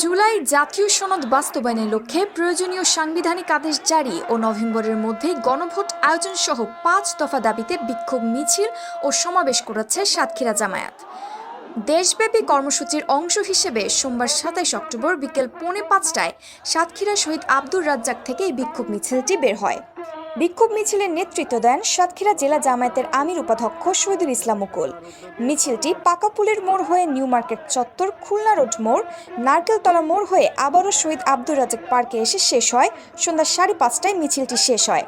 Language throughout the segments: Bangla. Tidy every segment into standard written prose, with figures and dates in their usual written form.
জুলাই জাতীয় সনদ বাস্তবায়নের লক্ষ্যে প্রয়োজনীয় সাংবিধানিক আদেশ জারি ও নভেম্বরের মধ্যে গণভোট আয়োজন সহ ৫ দফা দাবিতে বিক্ষোভ মিছিল ও সমাবেশ করেছে সাতক্ষীরা জামায়াত। দেশব্যাপী কর্মসূচির অংশ হিসেবে সোমবার ২৭ অক্টোবর বিকেল ৪:৫টায় সাতক্ষীরা শহীদ আব্দুর রাজ্জাক থেকে এই বিক্ষোভ মিছিলটি বের হয়। বিক্ষোভ মিছিলের নেতৃত্ব দেন সাতক্ষীরা জেলা জামায়াতের আমির উপাধ্যক্ষ শহীদুল ইসলাম মুকুল। মিছিলটি পাকাপুলের মোড় হয়ে নিউ মার্কেট চত্বর, খুলনা রোড মোড়, নারকেলতলা মোড় হয়ে আবারও শহীদ আব্দুর রাজ্জাক পার্কে এসে শেষ হয়। সন্ধ্যা ৫:৩০টায় মিছিলটি শেষ হয়।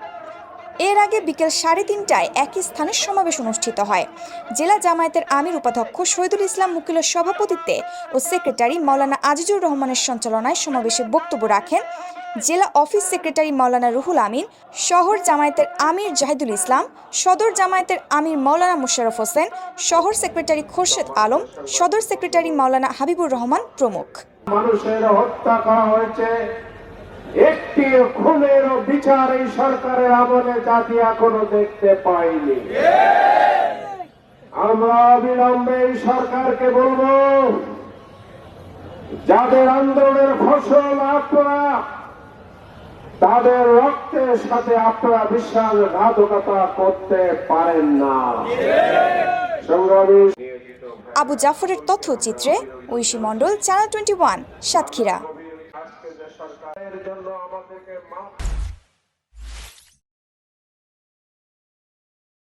এর আগে বিকেল ৩:৩০টায় একই স্থানে সমাবেশ অনুষ্ঠিত হয়। জেলা জামায়াতের আমির উপাধ্যক্ষ শহীদুল ইসলাম মুকুলের সভাপতিত্বে ও সেক্রেটারি মাওলানা আজিজুর রহমানের সঞ্চালনায় সমাবেশে বক্তব্য রাখেন জেলা অফিস সেক্রেটারি মাওলানা রুহুল আমিন, শহর জামায়াতের আমির জাহিদুল ইসলাম, সদর জামায়াতের আমির মাওলানা মোশাররফ হোসেন, শহর সেক্রেটারি খোরশেদ আলম, সদর সেক্রেটারি মাওলানা হাবিবুর রহমান প্রমুখ। মানুষের হত্যা করা হয়েছে, একটি খুনের বিচার এই সরকারের আমলে জাতি এখনো দেখতে পায়নি। আমরা অবিলম্বে এই সরকারকে বলবো, যাদের আন্দোলনের ফসল আপনারা, তাদের রক্তের সাথে আপনারা বিশ্বাসঘাতকতা করতে পারেন না। সংগ্রামী আবু জাফরের তথ্যচিত্রে ঐশী মণ্ডল, চ্যানেল 21, সাতক্ষীরা।